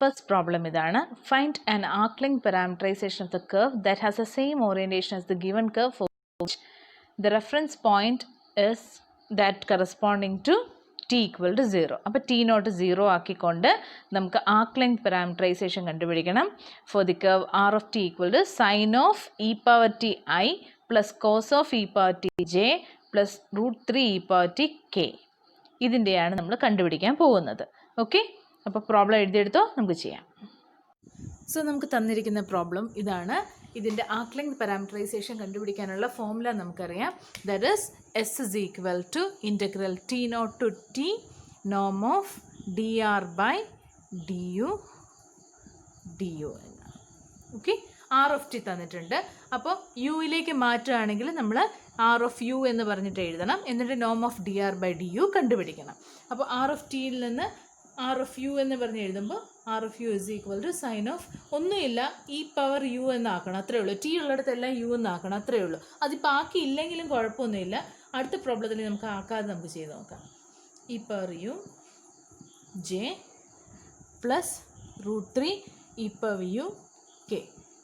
First problem ഇതാണ്. Find an arc-length parameterization of the curve that has the same orientation as the given curve for which the reference point is that corresponding to t equal to 0. അപ്പോൾ t not 0 ആക്കിക്കൊണ്ട് നമുക്ക് arc length parameterization കണ്ടുപിടിക്കണം. For the curve r of t equal to sin of e power t I plus cos of e power t j plus root 3 e power t k. ഇതിൻ്റെയാണ് നമ്മൾ കണ്ടുപിടിക്കാൻ പോകുന്നത്. Okay, അപ്പോൾ problem എഴുതിയെടുത്തോ, നമുക്ക് ചെയ്യാം. So നമുക്ക് തന്നിരിക്കുന്ന problem ഇതാണ്. ഇതിൻ്റെ ആർക്ക് ലെങ്ത് പാരാമീറ്ററൈസേഷൻ കണ്ടുപിടിക്കാനുള്ള ഫോർമുല നമുക്കറിയാം. That is S is equal to integral T naught to T നോം of D R by D U എന്നാണ്. ഓക്കെ, ആർ ഓഫ് ടി തന്നിട്ടുണ്ട്. അപ്പോൾ യുയിലേക്ക് മാറ്റുകയാണെങ്കിൽ നമ്മൾ ആർ ഓഫ് യു എന്ന് പറഞ്ഞിട്ട് എഴുതണം. എന്നിട്ട് നോം of D R by D u കണ്ടുപിടിക്കണം. അപ്പോൾ ആർ ഓഫ് ടിയിൽ നിന്ന് ആർ ഓഫ് യു എന്ന് പറഞ്ഞ് എഴുതുമ്പോൾ R of U is equal to sine of ഒന്നുമില്ല ഇ പവർ യു എന്നാക്കണം, അത്രയേ ഉള്ളൂ. ടി ഉള്ളിടത്തെല്ലാം യു എന്നാക്കണം, അത്രയേ ഉള്ളൂ. അതിപ്പോൾ ആക്കി ഇല്ലെങ്കിലും കുഴപ്പമൊന്നുമില്ല. അടുത്ത പ്രോബ്ലത്തിൽ നമുക്ക് ആക്കാതെ നമുക്ക് ചെയ്ത് നോക്കാം. E power u j plus root 3 e power u k.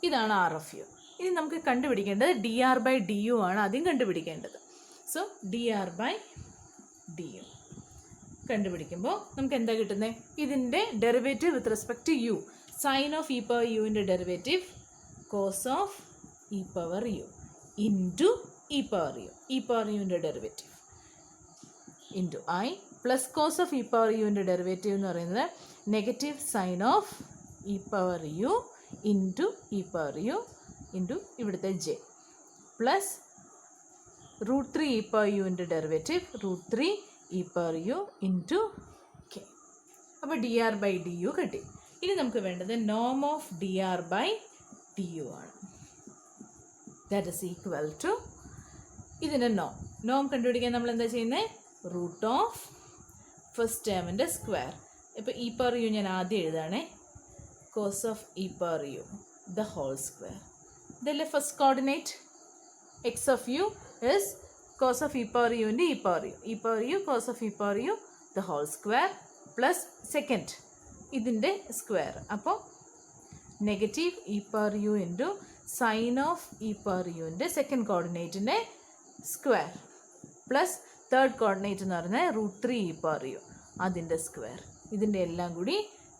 ഇതാണ് ആർ ഓഫ് യു. ഇനി നമുക്ക് കണ്ടുപിടിക്കേണ്ടത് d R by D u ആണ് ആദ്യം കണ്ടുപിടിക്കേണ്ടത്. So d R by D u കണ്ടുപിടിക്കുമ്പോൾ നമുക്ക് എന്താ കിട്ടുന്നത്? ഇതിൻ്റെ derivative with respect to u, sine of e power യുവിൻ്റെ derivative cos of e power U into e power u, e power യുവിൻ്റെ derivative into i plus cos of e power യുവിൻ്റെ derivative എന്ന് പറയുന്നത് negative sine of e power U into e power U into ഇവിടുത്തെ j plus root 3 e power യുവിൻ്റെ derivative root 3 e power U into k. അപ്പോൾ d R by D u കിട്ടി. ഇനി നമുക്ക് വേണ്ടത് നോം of D R by D u ആണ്. That is equal to ഇതിൻ്റെ നോം കണ്ടുപിടിക്കാൻ നമ്മൾ എന്താ ചെയ്യുന്നത്? റൂട്ട് ഓഫ് ഫസ്റ്റ് ടേമിൻ്റെ സ്ക്വയർ. ഇപ്പോൾ ഇ പവർ യു ഞാൻ ആദ്യം എഴുതാണേ, cos of e power u the whole square. ഇതല്ലേ first coordinate? X of U is cos of e power u into e power u, e power u cos of e power u the whole square plus second ഇതിൻ്റെ square. അപ്പോൾ negative e power U into sine of e power യുവിൻ്റെ second കോർഡിനേറ്റിൻ്റെ square plus third coordinate എന്ന് പറഞ്ഞാൽ root 3 e power u അതിൻ്റെ square. ഇതിൻ്റെ എല്ലാം കൂടി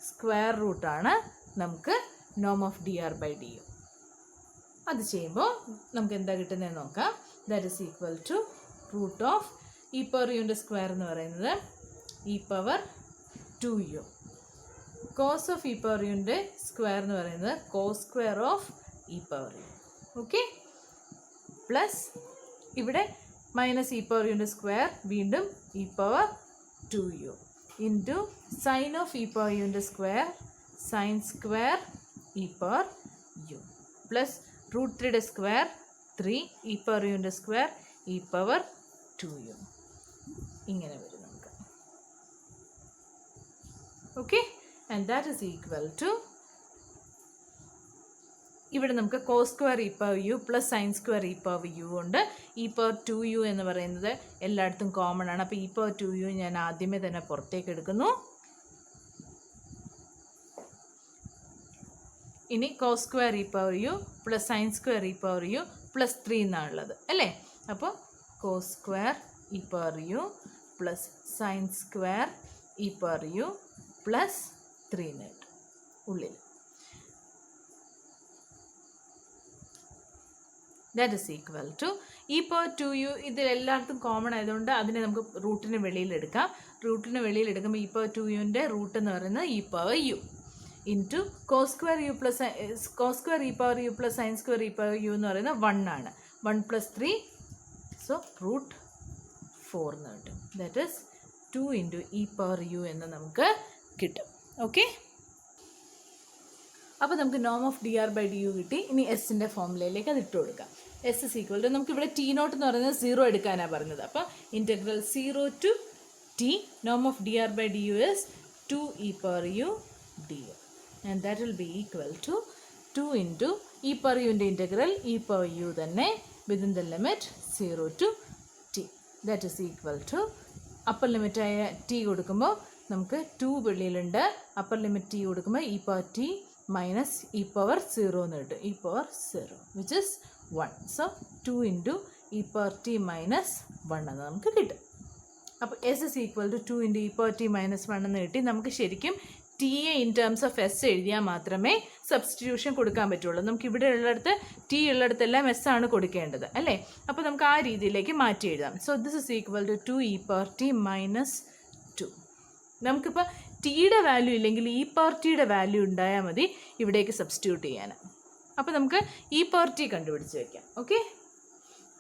സ്ക്വയർ റൂട്ടാണ് നമുക്ക് നോം of D R by D u. അത് ചെയ്യുമ്പോൾ നമുക്ക് എന്താ കിട്ടുന്നതെന്ന് നോക്കാം. That is equal to root of e power യുവിൻ്റെ സ്ക്വയർ എന്ന് പറയുന്നത് E power 2 u, cos of e power യുവിൻ്റെ സ്ക്വയർ എന്ന് പറയുന്നത് cos square of e power u. Okay, plus ഇവിടെ മൈനസ് ഇ പവർ യുവിൻ്റെ സ്ക്വയർ വീണ്ടും e power 2 u into sine of e power യുവിൻ്റെ square sine square E power U plus root 3യുടെ square 3 e power യുവിൻ്റെ square E power 2 u. ഇങ്ങനെ വരും നമുക്ക്. Okay, and that is equal to ഇവിടെ നമുക്ക് cos square E power U plus sine square E power U ഉണ്ട്. E power 2 U എന്ന് പറയുന്നത് എല്ലായിടത്തും കോമൺ ആണ്. അപ്പോൾ ഇ പവർ 2 യു ഞാൻ ആദ്യമേ തന്നെ പുറത്തേക്ക് എടുക്കുന്നു. ഇനി cos square E power U plus sine square E power U plus 3 എന്നാണുള്ളത് അല്ലേ. അപ്പോൾ cos square E power U plus sine square E power U plus 3 കിട്ടും ഉള്ളിൽ. That is equal to E power 2 U. ഇതിൽ എല്ലായിടത്തും common ആയതുകൊണ്ട് അതിനെ നമുക്ക് റൂട്ടിന് വെളിയിലെടുക്കാം. റൂട്ടിന് വെളിയിലെടുക്കുമ്പോൾ ഇ പവർ 2 യുവിൻ്റെ റൂട്ട് എന്ന് പറയുന്നത് E power U into cos square U plus cos square E power U plus sine square E power U എന്ന് പറയുന്നത് 1 ആണ്. 1 പ്ലസ് 3 സോ റൂട്ട് 4 എന്ന് കിട്ടും. That is 2 into e power U എന്ന് നമുക്ക് കിട്ടും. ഓക്കെ, അപ്പോൾ നമുക്ക് നോം of D R by D u കിട്ടി. ഇനി എസിൻ്റെ ഫോർമുലയിലേക്ക് അത് ഇട്ട് കൊടുക്കാം. എസ് ഇസ് ഈക്വൽ ടു നമുക്കിവിടെ ടി നോട്ട് എന്ന് പറയുന്നത് 0 എടുക്കാനാണ് പറഞ്ഞത്. അപ്പോൾ ഇൻറ്റഗ്രൽ 0 ടു ടി നോം of D R by D u is 2 E power u d u. And that will be equal to 2 into e power u ൻ്റെ integral e power u തന്നെ within the limit 0 to t. That is equal to upper ലിമിറ്റായ t കൊടുക്കുമ്പോൾ നമുക്ക് 2 വെളിയിലുണ്ട്. Upper limit t കൊടുക്കുമ്പോൾ e power T minus e power 0 എന്ന് കിട്ടും. E power 0 which is 1. So 2 into e power T minus 1 എന്ന് നമുക്ക് കിട്ടും. അപ്പോൾ s is equal to 2 into e power T minus 1 എന്ന് കിട്ടി. നമുക്ക് ശരിക്കും t a in terms of s എഴുതിയാൽ മാത്രമേ സബ്സ്റ്റിറ്റ്യൂഷൻ കൊടുക്കാൻ പറ്റുള്ളൂ. നമുക്ക് ഇവിടെ ഉള്ളിടത്ത് ടി ഉള്ളിടത്തെല്ലാം എസ് ആണ് കൊടുക്കേണ്ടത് അല്ലേ. അപ്പോൾ നമുക്ക് ആ രീതിയിലേക്ക് മാറ്റി എഴുതാം. So this is equal to 2 E power T minus 2. നമുക്കിപ്പോൾ ടിയുടെ വാല്യൂ ഇല്ലെങ്കിൽ ഇ പവർ ടിയുടെ വാല്യൂ ഉണ്ടായാൽ മതി ഇവിടേക്ക് സബ്സ്റ്റിറ്റ്യൂട്ട് ചെയ്യാൻ. അപ്പോൾ നമുക്ക് ഇ പവർ ടി കണ്ടുപിടിച്ച് വയ്ക്കാം. ഓക്കെ,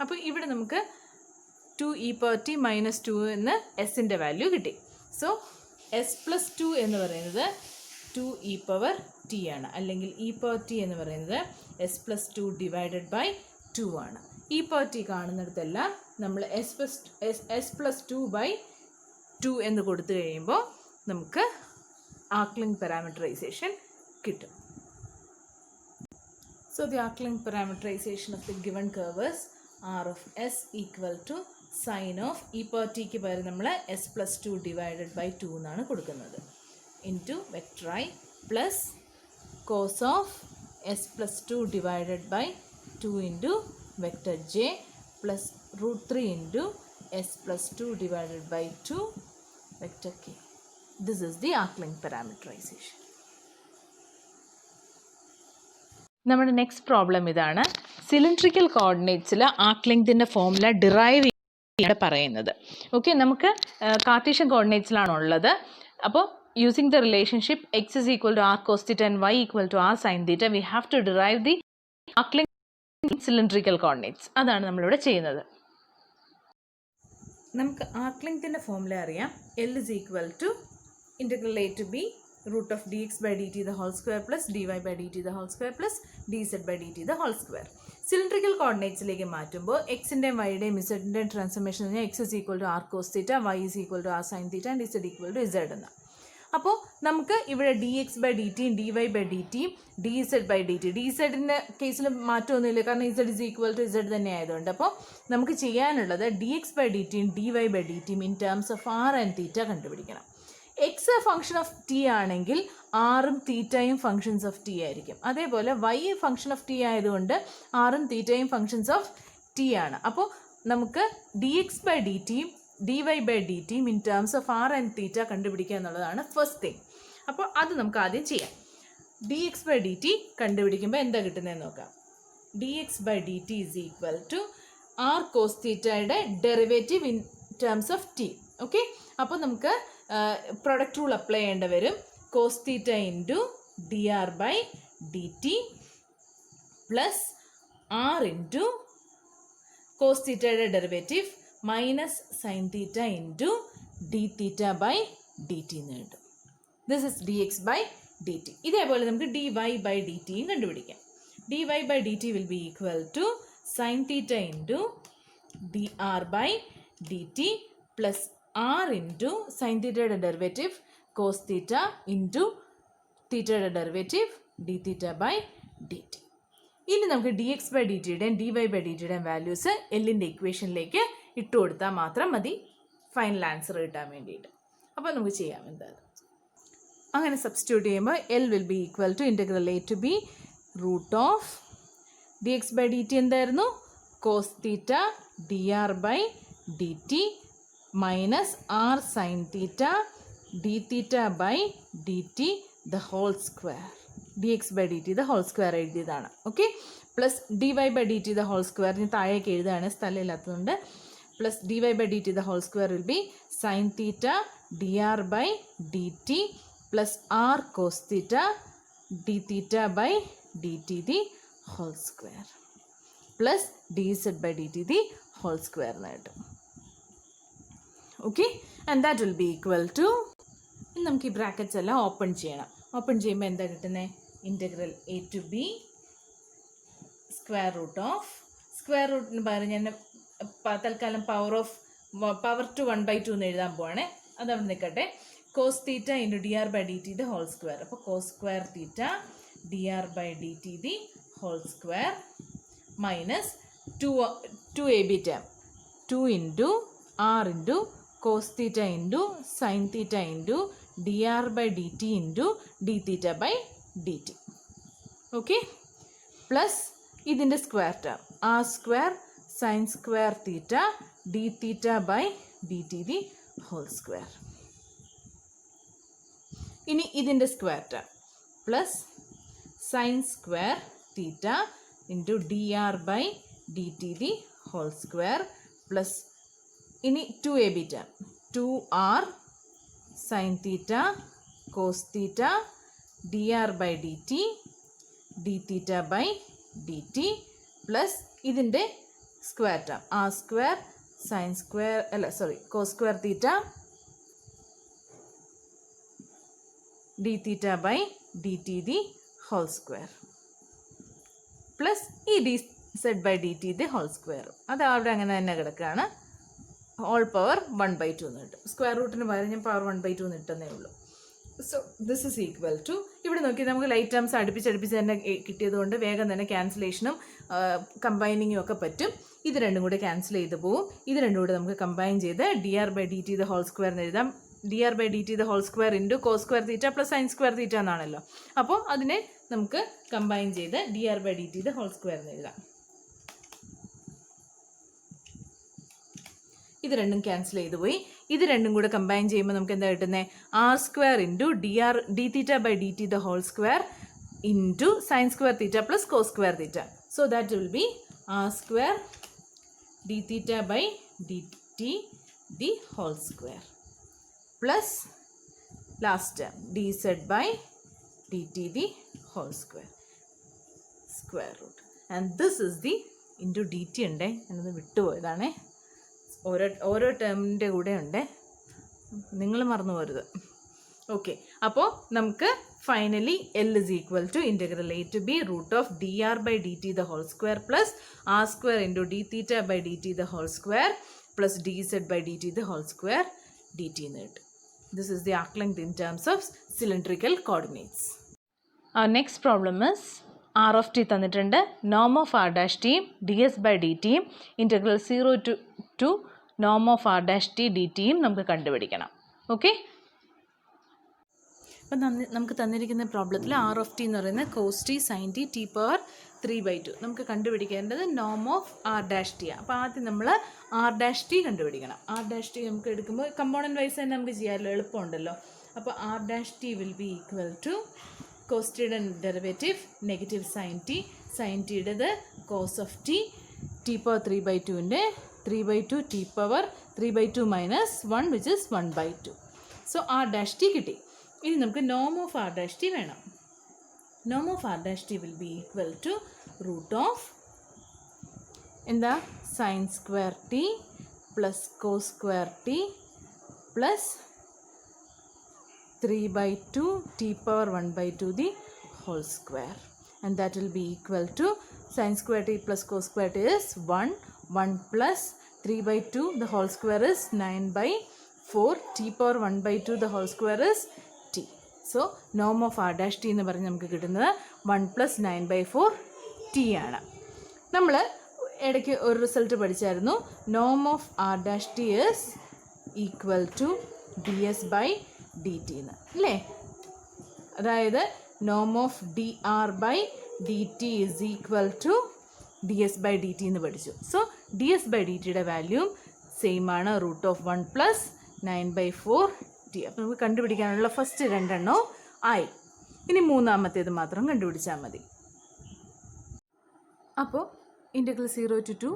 അപ്പോൾ ഇവിടെ നമുക്ക് 2 ഇ പവർ ടി മൈനസ് 2 എന്ന് എസിൻ്റെ വാല്യൂ കിട്ടി. സോ എസ് പ്ലസ് 2 എന്ന് പറയുന്നത് 2 ഇ പവർ ടി ആണ്, അല്ലെങ്കിൽ ഇ പവർ ടി എന്ന് പറയുന്നത് എസ് പ്ലസ് 2 ഡിവൈഡഡ് ബൈ 2 ആണ്. ഇ പവർ ടി കാണുന്നിടത്തെല്ലാം നമ്മൾ എസ് പ്ലസ് 2 ബൈ 2 എന്ന് കൊടുത്തു കഴിയുമ്പോൾ നമുക്ക് ആക്ലിംഗ് പാരാമീറ്ററൈസേഷൻ കിട്ടും. So the Ackling parameterization of the given curve is R of S equal to sin of e power t ക്ക് പകരം നമ്മൾ s plus 2 divided by 2 എന്നാണ് കൊടുക്കുന്നത്, into vector I plus cos of s plus 2 divided by 2 into vector j plus root 3 into s plus 2 divided by 2 vector k. This is the Ackling parameterization. നമ്മുടെ next problem ഇതാണ്. Cylindrical കോർഡിനേറ്റ്സിൽ arc ലെങ്തിൻ്റെ formula derive ചെയ്യാൻ പറയുന്നത്. Okay, നമുക്ക് Cartesian കോർഡിനേറ്റ്സിലാണുള്ളത്. അപ്പോൾ using the relationship X is equal to R cos theta and Y equal to R sine theta, we have to derive the arc length cylindrical coordinates. അതാണ് നമ്മളിവിടെ ചെയ്യുന്നത്. നമുക്ക് ആർക്ക് ലെങ്തിൻ്റെ ഫോർമുല അറിയാം. L is equal to integral A to B root of dx by dt the whole square plus dy by dt the whole square plus dz by dt the whole square. Cylindrical കോർഡിനേറ്റ്സിലേക്ക് മാറ്റുമ്പോൾ എക്സിൻ്റെയും വൈയുടെയും ഇസഡിൻ്റെയും transformation പറഞ്ഞാൽ x is equal to R cos theta, y is equal to R sine theta and z equal to z എന്ന്. അപ്പോൾ നമുക്ക് ഇവിടെ ഡി എക്സ് ബൈ ഡി ടിയും ഡി വൈ ബൈ ഡി ടിയും d z by D t, d ഇസഡിൻ്റെ കേസിൽ മാറ്റമൊന്നുമില്ല, കാരണം z is equal to z തന്നെ ആയതുകൊണ്ട്. അപ്പോൾ നമുക്ക് ചെയ്യാനുള്ളത് ഡി എക്സ് ബൈ ഡി ടിയും ഡി വൈ ബൈ ഡി ടിയും in terms of r and theta കണ്ടുപിടിക്കണം. എക്സ് ഫംഗ്ഷൻ ഓഫ് ടി ആണെങ്കിൽ ആറും തീറ്റയും ഫങ്ഷൻസ് ഓഫ് ടി ആയിരിക്കും. അതേപോലെ വൈ ഫംഗ്ഷൻ ഓഫ് ടി ആയതുകൊണ്ട് ആറും തീറ്റയും ഫങ്ഷൻസ് ഓഫ് ടി ആണ്. അപ്പോൾ നമുക്ക് ഡി എക്സ് ബൈ ഡി ടിയും ഡി വൈ ബൈ ഡി ടിയും in terms of r and theta കണ്ടുപിടിക്കുക എന്നുള്ളതാണ് ഫസ്റ്റ് തിങ്. അപ്പോൾ അത് നമുക്ക് ആദ്യം ചെയ്യാം. D X by D t കണ്ടുപിടിക്കുമ്പോൾ എന്താ കിട്ടുന്നതെന്ന് നോക്കാം. D X by D t is equal to R cos തീറ്റയുടെ derivative in terms of t. Okay, അപ്പോൾ നമുക്ക് പ്രൊഡക്റ്റ് റൂൾ അപ്ലൈ ചെയ്യേണ്ടി വരും. Cos theta into D R by D T plus R into cos തീറ്റയുടെ derivative minus sine theta into D theta by D T എന്ന് കിട്ടും. This is D X by D T. ഇതേപോലെ നമുക്ക് D Y by D ടിയും കണ്ടുപിടിക്കാം. D Y by D T will be equal to sine theta into D R by D T plus R into sine തീറ്റയുടെ derivative cos theta into തീറ്റയുടെ derivative D theta by D T. ഇനി നമുക്ക് D X by d ടിയുടെയും d Y by d ടിയുടെയും values എല്ലിൻ്റെ ഇക്വേഷനിലേക്ക് ഇട്ട് കൊടുത്താൽ മാത്രം മതി ഫൈനൽ ആൻസർ കിട്ടാൻ വേണ്ടിയിട്ട്. അപ്പോൾ നമുക്ക് ചെയ്യാം എന്തായാലും. അങ്ങനെ സബ്സ്റ്റിറ്റ്യൂട്ട് ചെയ്യുമ്പോൾ l will be equal to integral A to B root of d X by D t എന്തായിരുന്നു, cos theta D R by D t minus r sine theta D theta by D T the whole square. D X by D T the whole square എഴുതിയതാണ്. Okay, plus d Y by D T the whole സ്ക്വയറിന് താഴേക്ക് എഴുതുകയാണ് സ്ഥലമില്ലാത്തതുകൊണ്ട്. Plus d Y by D T the whole square will be sine theta D R by D T plus R cos theta D theta by D T the whole square plus D Z by D T the whole square എന്ന് കിട്ടും. Okay, and that will be equal to, ഇനി നമുക്ക് ഈ brackets എല്ലാം open ചെയ്യണം. Open ചെയ്യുമ്പോൾ എന്താ കിട്ടുന്നത്, integral A to B square root of, square റൂട്ടിന് പകരം ഞാൻ തൽക്കാലം പവർ ടു 1/2 എന്ന് എഴുതാൻ പോവാണേ, അതവിടെ നിൽക്കട്ടെ. Cos theta into D R by D T the whole square. അപ്പോൾ cos square theta D R by D T the whole square minus 2 a b term 2 into r into cos theta into sine theta into dr by dt into d theta by dt. Okay, plus ഇതിൻ്റെ square term r square sine square theta D theta by D T the whole square. ഇനി ഇതിൻ്റെ square term plus sine square theta into D R by D T the whole square plus ഇനി 2ab term 2r sine theta cos theta D R by D t d theta by D T plus ഇതിൻ്റെ square term r square sine square cos square theta D theta by D T the whole square plus ഈ d Z by D T the whole square. അത് അവിടെ അങ്ങനെ തന്നെ കിടക്കുകയാണ്. Whole power 1/2 എന്ന് കിട്ടും. Square റൂട്ടിന് പകരം ഞാൻ പവർ 1/2 എന്ന് ഇട്ടെന്നേ ഉള്ളൂ. So this is equal to, ഇവിടെ നോക്കി നമുക്ക് ലൈറ്റ് ടേംസ് അടുപ്പിച്ചടുപ്പിച്ച് തന്നെ കിട്ടിയതുകൊണ്ട് വേഗം തന്നെ ക്യാൻസലേഷനും കമ്പൈനിങ്ങും ഒക്കെ പറ്റും. ഇത് രണ്ടും കൂടെ ക്യാൻസൽ ചെയ്ത് പോവും. ഇത് രണ്ടും കൂടെ നമുക്ക് കമ്പൈൻ ചെയ്ത് D R by D T the whole square എന്ന് എഴുതാം. D R by D T the whole square into cos square theta plus sine square theta എന്നാണല്ലോ. അപ്പോൾ അതിനെ നമുക്ക് കമ്പൈൻ ചെയ്ത് D R by D T the whole square എന്ന് എഴുതാം. ഇത് രണ്ടും ക്യാൻസൽ ചെയ്ത് പോയി. ഇത് രണ്ടും കൂടെ കമ്പൈൻ ചെയ്യുമ്പോൾ നമുക്ക് എന്താ കിട്ടുന്നത്? R square into D theta by D T the whole square into sine square theta plus cos square theta. So that will be R square D theta by D T the whole square plus last D Z by D T the whole square square root. And this is the into D T ഉണ്ടേ, എന്നത് വിട്ടുപോയതാണേ. ഓരോ ടേമിൻ്റെ കൂടെ ഉണ്ട്, നിങ്ങൾ മറന്നു പോരുത്. Okay, അപ്പോൾ നമുക്ക് finally L is equal to integral A to B root of D R by D T the whole square plus R square into D theta by D T the whole square plus D Z by D T the whole square D T എന്ന് കിട്ടും. This is the arc length in terms of cylindrical coordinates. Our next problem is R of t തന്നിട്ടുണ്ട്. norm of r dash t ds by dt integral 0 to norm of r dash t dt നമുക്ക് കണ്ടുപിടിക്കണം. Okay, അപ്പം നമുക്ക് തന്നിരിക്കുന്ന പ്രോബ്ലത്തിൽ R of t എന്ന് പറയുന്നത് cos t sine t t power 3/2. നമുക്ക് കണ്ടുപിടിക്കേണ്ടത് നോം ഓഫ് ആർ ഡാഷ് ടി ആണ്. അപ്പോൾ ആദ്യം നമ്മൾ ആർ ഡാഷ് ടി കണ്ടുപിടിക്കണം. ആർ ഡാഷ് ടി നമുക്ക് എടുക്കുമ്പോൾ കമ്പോണൻറ്റ് വൈസ് തന്നെ നമുക്ക് ചെയ്യാമല്ലോ, എളുപ്പമുണ്ടല്ലോ. അപ്പോൾ r dash t will be equal to cos ടിയുടെ derivative negative sine t, sine ടിയുടേത് cos of t, t power 3/2ൻ്റെ 3/2 t power 3/2 minus 1 which is 1/2. So R dash t കിട്ടി. ഇനി നമുക്ക് നോം ഓഫ് ആർ ഡാഷ് ടി വേണം. നോം of r dash t will be equal to root of എന്താ sine square t plus cos square t plus 3/2 t power 1/2 the whole square, and that will be equal to sin square t plus cos square t is 1 plus 3/2 the whole square is 9/4 t power 1/2 the whole square is t. So norm of r dash t എന്ന് പറഞ്ഞ് നമുക്ക് കിട്ടുന്നത് 1 plus 9/4 t ആണ്. നമ്മൾ ഇടയ്ക്ക് ഒരു result പഠിച്ചായിരുന്നു. നോം of r dash t is equal to d s by D T എന്ന്, അല്ലേ? അതായത് നോം of D R by D t is equal to d s by D T എന്ന് പഠിച്ചു. So d s by d ടിയുടെ വാല്യൂം same ആണ്, root of 1 plus 9/4 t. അപ്പോൾ നമുക്ക് കണ്ടുപിടിക്കാനുള്ള ഫസ്റ്റ് രണ്ടെണ്ണവും ആയി. ഇനി മൂന്നാമത്തേത് മാത്രം കണ്ടുപിടിച്ചാൽ മതി. അപ്പോൾ integral 0 to 2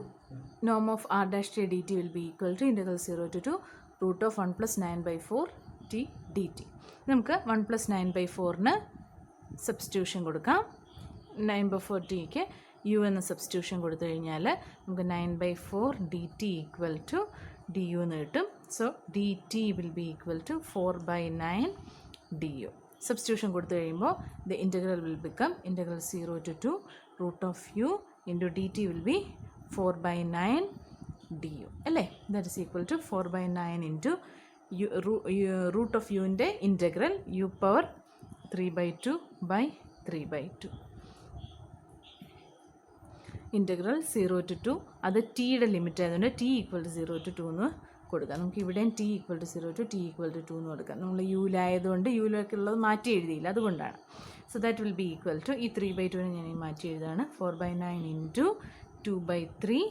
norm of r dash t dt will be equal to integral 0 to 2 root of 1 plus 9/4 t dt. നമുക്ക് 1 plus 9/4ന് സബ്സ്റ്റിറ്റ്യൂഷൻ കൊടുക്കാം. 9/4 ടിക്ക് യു എന്ന സബ്സ്റ്റിറ്റ്യൂഷൻ കൊടുത്തു കഴിഞ്ഞാൽ നമുക്ക് 9/4 D T equal to D U എന്ന് കിട്ടും. So D T will be equal to 4/9 D U. Substitution കൊടുത്തു കഴിയുമ്പോൾ the integral will become integral 0 to 2 root of u into dt will be 4/9 du, അല്ലേ? That is equal to 4/9 into root of യുവിൻ്റെ integral u power 3/2 by 3/2 integral 0 to 2. അത് ടിയുടെ limit ആയതുകൊണ്ട് T equal to 0 to 2 എന്ന് കൊടുക്കാം. നമുക്ക് ഇവിടെയും t equal to 0 to t equal to 2 എന്ന് കൊടുക്കാം. നമ്മൾ യുവിലായതുകൊണ്ട് യുവിലേക്കുള്ളത് മാറ്റി എഴുതിയില്ല, അതുകൊണ്ടാണ്. So that will be equal to ഈ 3/2 ഞാൻ മാറ്റി എഴുതാണ്. 4/9 ഇൻറ്റു 2/3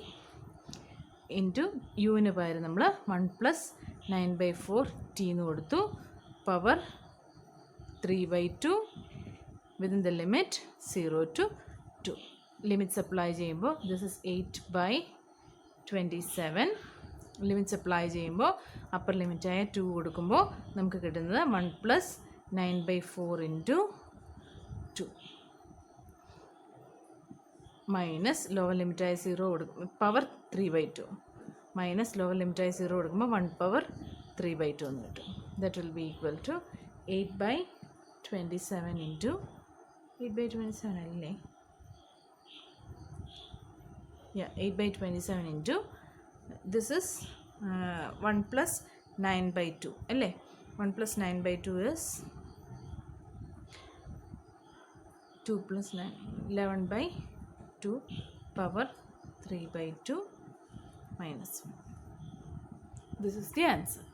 ഇൻറ്റു യുവിന് പകരം നമ്മൾ 1 + 9/4 t എന്ന് കൊടുത്തു. Power 3/2 within the limit 0 to 2. Limits apply ചെയ്യുമ്പോൾ ദിസ് ഇസ് 8/27. ലിമിറ്റ്സ് അപ്ലൈ ചെയ്യുമ്പോൾ അപ്പർ ലിമിറ്റായ 2 കൊടുക്കുമ്പോൾ നമുക്ക് കിട്ടുന്നത് 1 + 9/4 ഇൻറ്റു 2 മൈനസ് ലോവർ ലിമിറ്റായ 0 കൊടുക്കും പവർ 3/2 മൈനസ് ലോവർ ലിമിറ്റായ 0 കൊടുക്കുമ്പോൾ 1 പവർ 3/2 എന്ന് കിട്ടും. That will be equal to 8/27 into 8/27 അല്ലേ? 8/27 ഇൻറ്റു ദിസ് ഇസ് 1 + 9/2 അല്ലേ? 1 + 9/2 is 2 + 9 11/2 power 3/2 minus 1. This is the answer.